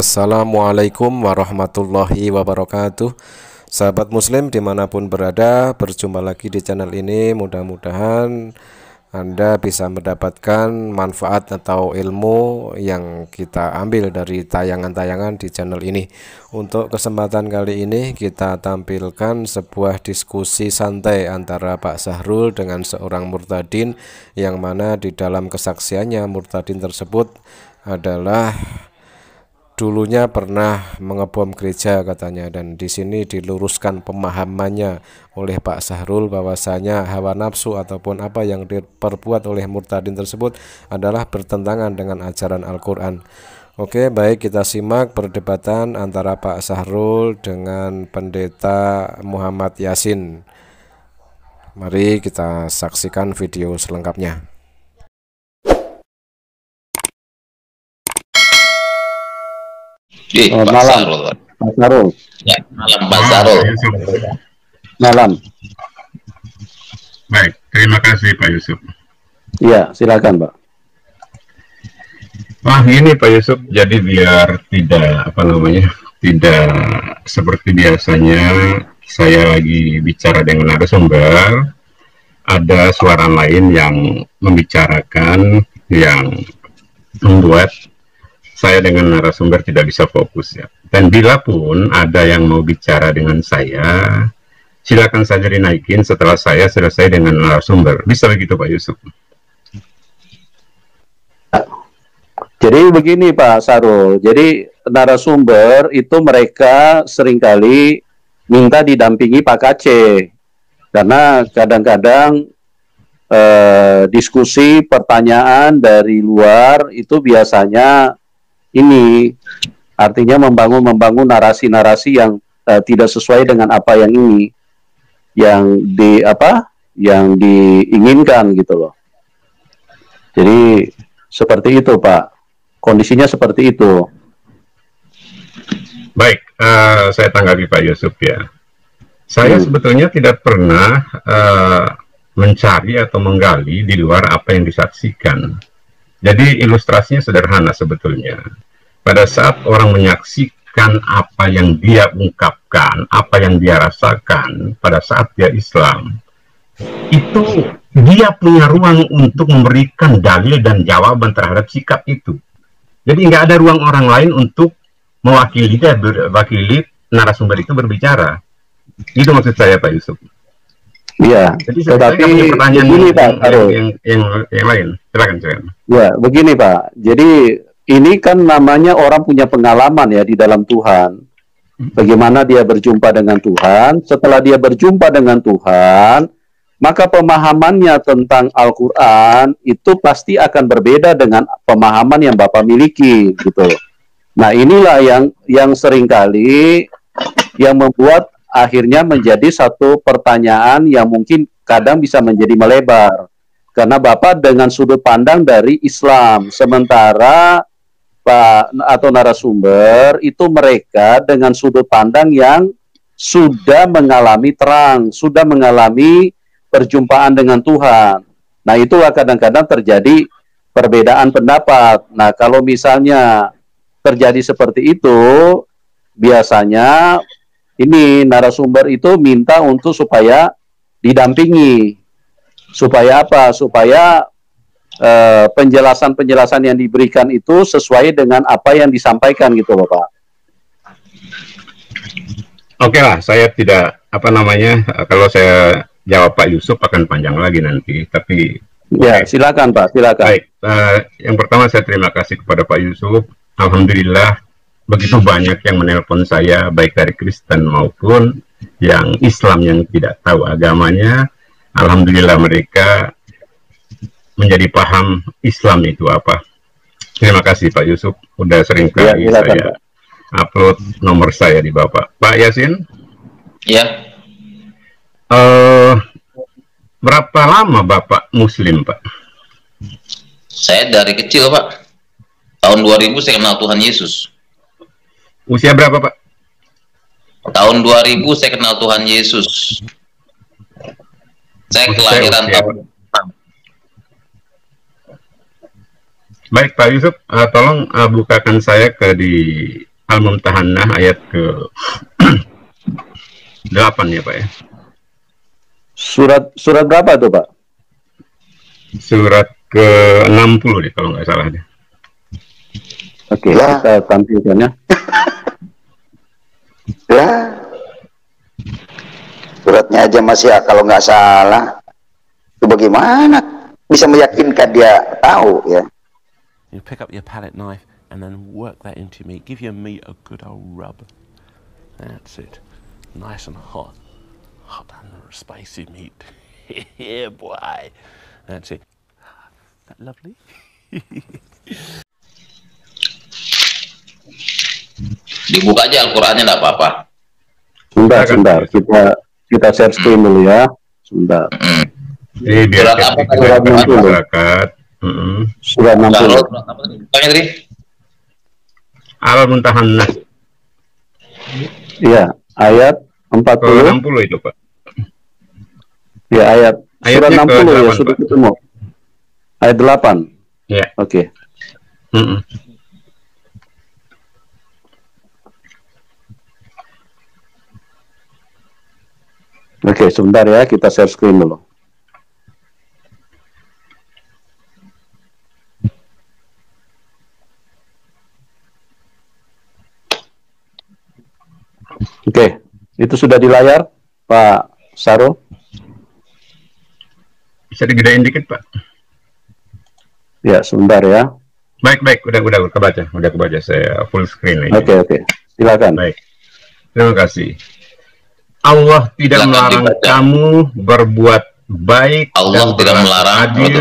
Assalamualaikum warahmatullahi wabarakatuh. Sahabat muslim dimanapun berada, berjumpa lagi di channel ini. Mudah-mudahan Anda bisa mendapatkan manfaat atau ilmu yang kita ambil dari tayangan-tayangan di channel ini. Untuk kesempatan kali ini kita tampilkan sebuah diskusi santai antara Pak Sahrul dengan seorang murtadin, yang mana di dalam kesaksiannya murtadin tersebut adalah dulunya pernah mengebom gereja katanya, dan di sini diluruskan pemahamannya oleh Pak Sahrul bahwasanya hawa nafsu ataupun apa yang diperbuat oleh murtadin tersebut adalah bertentangan dengan ajaran Al-Quran. Oke, baik, kita simak perdebatan antara Pak Sahrul dengan Pendeta Muhammad Yasin. Mari kita saksikan video selengkapnya. Pak Malam, Sarul. Pak Sarul. Ya, malam Pak Sarul. Malam. Baik, terima kasih Pak Yusuf. Iya, silakan Pak. Wah, ini Pak Yusuf, jadi biar tidak seperti biasanya saya lagi bicara dengan narasumber, ada suara lain yang membicarakan yang membuat saya dengan narasumber tidak bisa fokus ya. Dan bila pun ada yang mau bicara dengan saya, silakan saja dinaikin setelah saya selesai dengan narasumber. Bisa begitu Pak Yusuf? Jadi begini Pak Sarul, jadi narasumber itu mereka seringkali minta didampingi Pak Kace, karena kadang-kadang diskusi pertanyaan dari luar itu biasanya ini artinya membangun narasi-narasi yang tidak sesuai dengan apa yang yang diinginkan gitu loh. Jadi seperti itu Pak, kondisinya seperti itu. Baik, saya tanggapi Pak Yusuf ya. Saya sebetulnya tidak pernah mencari atau menggali di luar apa yang disaksikan. Jadi ilustrasinya sederhana sebetulnya. Pada saat orang menyaksikan apa yang dia ungkapkan, apa yang dia rasakan pada saat dia Islam, itu dia punya ruang untuk memberikan dalil dan jawaban terhadap sikap itu. Jadi nggak ada ruang orang lain untuk mewakili narasumber itu berbicara. Itu maksud saya Pak Yusuf. Iya, tetapi pertanyaan begini Pak Sarul, yang lain, silakan. Ya, begini Pak. Jadi ini kan namanya orang punya pengalaman ya di dalam Tuhan. Bagaimana dia berjumpa dengan Tuhan. Setelah dia berjumpa dengan Tuhan, maka pemahamannya tentang Al-Quran itu pasti akan berbeda dengan pemahaman yang Bapak miliki, gitu. Nah, inilah yang seringkali yang membuat akhirnya menjadi satu pertanyaan yang mungkin kadang bisa menjadi melebar. Karena Bapak dengan sudut pandang dari Islam, sementara Pak atau narasumber itu mereka dengan sudut pandang yang sudah mengalami terang, sudah mengalami perjumpaan dengan Tuhan. Nah, itulah kadang-kadang terjadi perbedaan pendapat. Nah, kalau misalnya terjadi seperti itu, biasanya ini narasumber itu minta untuk supaya didampingi. Supaya apa? Supaya penjelasan-penjelasan yang diberikan itu sesuai dengan apa yang disampaikan gitu loh Pak. Oke lah, saya tidak kalau saya jawab Pak Yusuf akan panjang lagi nanti, tapi ya silakan Pak, silakan. Baik, yang pertama saya terima kasih kepada Pak Yusuf. Alhamdulillah begitu banyak yang menelpon saya, baik dari Kristen maupun yang Islam yang tidak tahu agamanya. Alhamdulillah mereka menjadi paham Islam itu apa. Terima kasih Pak Yusuf, udah sering kali saya upload nomor saya di Bapak. Pak Yasin? Ya. Berapa lama Bapak Muslim Pak? Saya dari kecil Pak. Tahun 2000 saya kenal Tuhan Yesus. Usia berapa Pak? Tahun 2000 saya kenal Tuhan Yesus. Saya kelahiran tahun. Baik Pak Yusuf, tolong bukakan saya ke di Al-Mumtahanah ayat ke 8 ya Pak ya. Surat berapa tuh Pak? Surat ke 60 deh kalau nggak salah deh. Oke, kita tampilkan ya. Lah, suratnya aja masih kalau nggak salah. Itu bagaimana bisa meyakinkan dia tahu ya? You pick up your palette knife and then work that into meat. Give your meat a good old rub. That's it. Nice and hot. Hot and spicy meat. Yeah, boy. That's it. That lovely? Dibuka aja Al-Qur'annya, enggak apa-apa. Sebentar. Kita share screen dulu ya. Sebentar. Ini biar Surat apa tadi? Surat 60. masyarakat. Surat 60. Surat apa tadi? Bukanya tadi? Al-Mumtahanah Iya, ayat ke 40. 60 itu Pak. Ya, surat Ayatnya 60 ke ya 8, sudah Pak. ketemu. Ayat 8. Ya. Oke. Oke, sebentar ya, kita share screen dulu. Oke, itu sudah di layar, Pak Sarul? Bisa digedein dikit Pak. Ya, sebentar ya. Baik, udah kebaca saya full screen lagi. Oke, silakan. Baik, terima kasih. Allah tidak Silakan melarang dibaca. kamu berbuat baik Allah dan tidak berlaku melarang, adil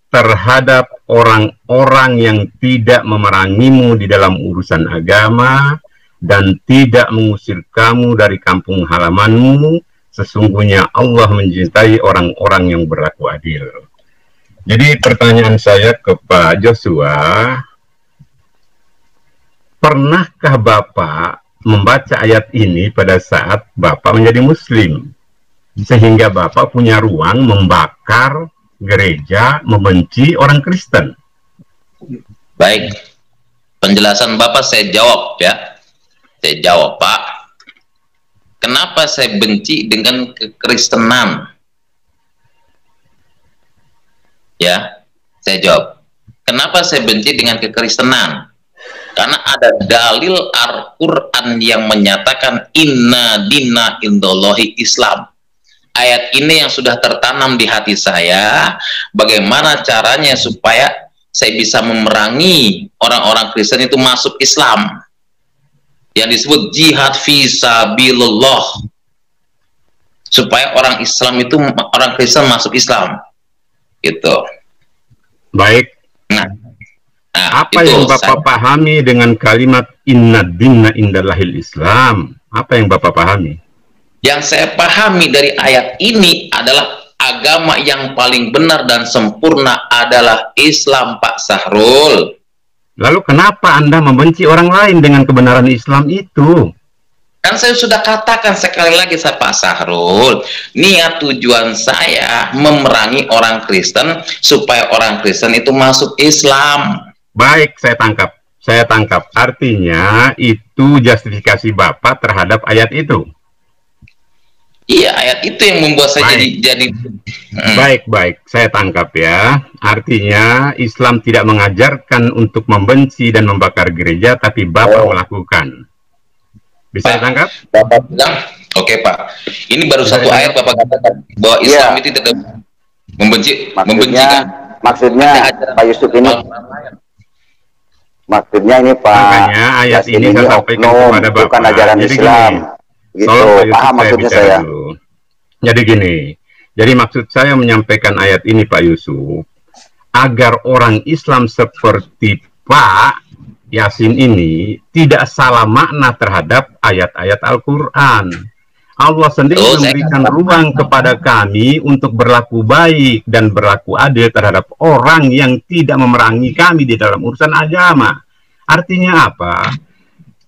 terhadap orang-orang yang tidak memerangimu di dalam urusan agama dan tidak mengusir kamu dari kampung halamanmu. Sesungguhnya Allah mencintai orang-orang yang berlaku adil. Jadi pertanyaan saya ke Pak Joshua, pernahkah Bapak membaca ayat ini pada saat Bapak menjadi Muslim? Sehingga Bapak punya ruang membakar gereja, membenci orang Kristen. Baik. Penjelasan Bapak saya jawab ya. Saya jawab, Pak. Kenapa saya benci dengan kekristenan? Ya, saya jawab. Kenapa saya benci dengan kekristenan? Karena ada dalil Al-Quran yang menyatakan inna dina indallahi Islam. Ayat ini yang sudah tertanam di hati saya. Bagaimana caranya supaya saya bisa memerangi orang-orang Kristen itu masuk Islam? Yang disebut jihad fisabilillah, supaya orang Islam itu, orang Kristen masuk Islam gitu. Baik, Nah apa yang Bapak pahami dengan kalimat inna dinna indallahil Islam? Apa yang Bapak pahami? Yang saya pahami dari ayat ini adalah agama yang paling benar dan sempurna adalah Islam, Pak Sahrul. Lalu kenapa Anda membenci orang lain dengan kebenaran Islam itu? Kan saya sudah katakan sekali lagi, Pak Sahrul, niat tujuan saya memerangi orang Kristen supaya orang Kristen itu masuk Islam. Baik, saya tangkap. Artinya itu justifikasi Bapak terhadap ayat itu. Iya, ayat itu yang membuat saya jadi Baik, saya tangkap ya. Artinya Islam tidak mengajarkan untuk membenci dan membakar gereja, tapi Bapak melakukan. Bisa saya tangkap? Bapak bilang, oke Pak, ini baru satu ayat Bapak katakan bahwa Islam itu tidak membenci, maksudnya Pak Yusuf ini, maksudnya ini Pak, makanya ayat ini saya sampaikan kepada Bapak. Bukan ajaran Jadi Islam. Gini, Gitu, paham maksudnya saya. Dulu. Jadi gini, jadi maksud saya menyampaikan ayat ini Pak Yusuf, agar orang Islam seperti Pak Yasin ini tidak salah makna terhadap ayat-ayat Al-Quran. Allah sendiri memberikan ruang kepada kami untuk berlaku baik dan berlaku adil terhadap orang yang tidak memerangi kami di dalam urusan agama. Artinya apa?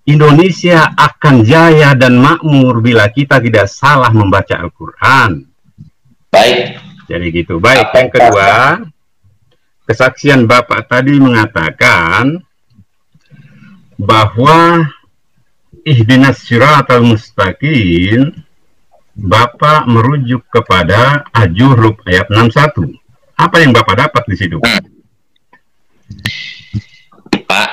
Indonesia akan jaya dan makmur bila kita tidak salah membaca Al-Quran. Baik. Jadi gitu. Baik, yang kedua, kesaksian Bapak tadi mengatakan bahwa ihdinas siratal mustaqim, Bapak merujuk kepada Az-Zukhruf ayat 61. Apa yang Bapak dapat di situ? Pak,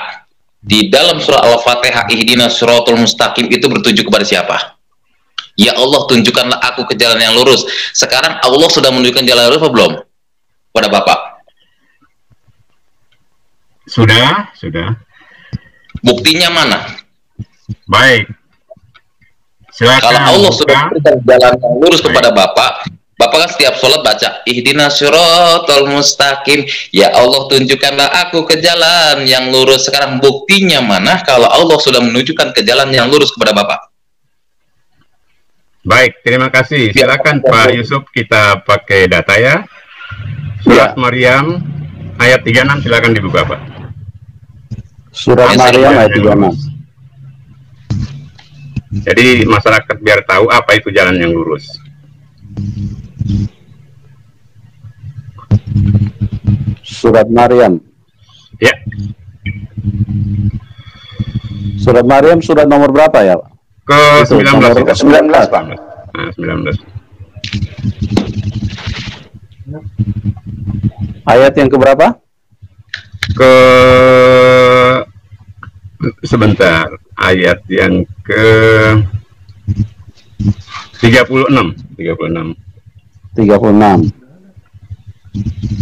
di dalam surah Al-Fatihah ihdinas siratal mustaqim itu bertuju kepada siapa? Ya Allah, tunjukkanlah aku ke jalan yang lurus. Sekarang Allah sudah menunjukkan jalan yang lurus apa belum? Pada Bapak? Sudah. Buktinya mana? Baik. Silakan. Kalau Allah sudah memberikan jalan yang lurus kepada Bapak, Bapak kan setiap sholat baca ihdinas siratal mustaqim, ya Allah tunjukkanlah aku ke jalan yang lurus. Sekarang buktinya mana kalau Allah sudah menunjukkan ke jalan yang lurus kepada Bapak? Baik, terima kasih. Silakan Pak Yusuf, kita pakai data ya. Surat Maryam ayat 36, silakan dibuka Pak. Surat Maryam ayat 36. Jadi masyarakat biar tahu apa itu jalan yang lurus. Surat Maryam. Ya. Surat Maryam surat nomor berapa ya, Pak? Ke 19 itu. 19, Pak. Nah, 19. Ayat yang keberapa? Sebentar, ayat yang ke 36. 36.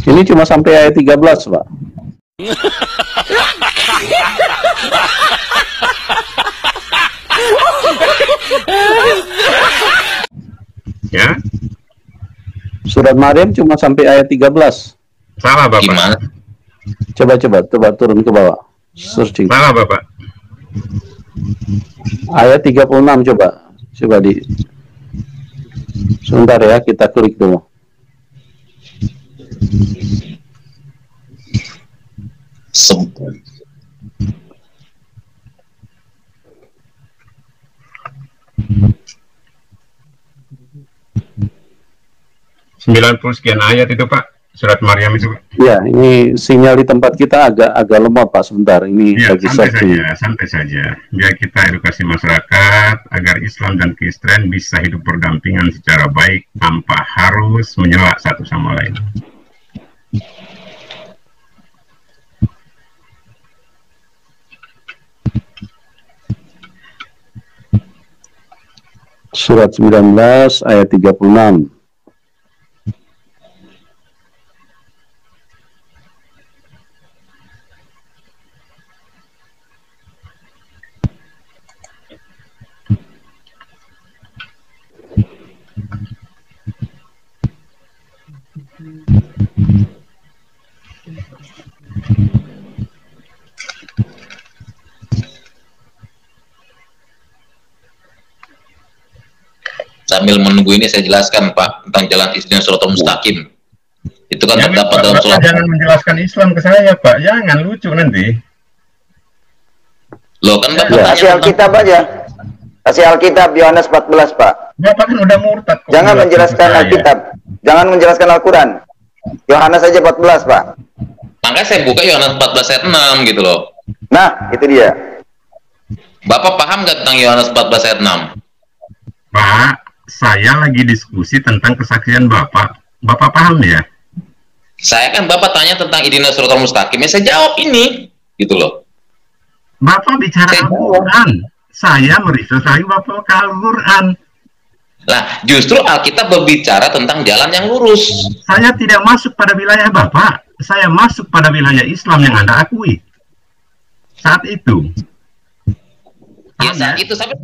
Ini cuma sampai ayat 13, Pak. Ya. Surat Maryam cuma sampai ayat 13. Salah Bapak. Gimana? Coba turun ke bawah. Searching. Salah Bapak. Ayat 36 coba di. Sebentar ya, kita klik dulu. Sempurna. 90 sekian ayat itu Pak, surat Maryam itu. Ya, ini sinyal di tempat kita agak lemot Pak, sebentar. Ini Ya, lagi santai saja. Biar kita edukasi masyarakat agar Islam dan Kristen bisa hidup berdampingan secara baik tanpa harus menyela satu sama lain. Surat 19 ayat 36. Sambil menunggu ini saya jelaskan Pak tentang jalan ihdinas siratal mustaqim. Itu kan Jangan, terdapat Pak, dalam Bapak surat. jangan menjelaskan Islam ke saya Pak, jangan lucu nanti. Loh kan Bapak Ya. tanya Kasih Alkitab aja. Kasih Alkitab Yohanes 14, Pak. Bapak kan udah murtad. kok Jangan menjelaskan menjelaskan ke saya. Alkitab. Jangan menjelaskan Al-Quran. Yohanes aja 14, Pak. Makanya saya buka Yohanes 14 ayat 6 gitu loh. Nah, itu dia. Bapak paham nggak tentang Yohanes 14 ayat 6? Pak, saya lagi diskusi tentang kesaksian Bapak. Bapak paham ya? Saya kan Bapak tanya tentang ihdinas siratal mustaqim, ya saya jawab ini gitu loh. Bapak bicara Saya- Al-Quran. Saya meresearch lagi Bapak ke Al-Quran. Lah, justru Alkitab berbicara tentang jalan yang lurus. Saya tidak masuk pada wilayah Bapak. Saya masuk pada wilayah Islam yang Anda akui. Saat itu. Ya, saat itu sampai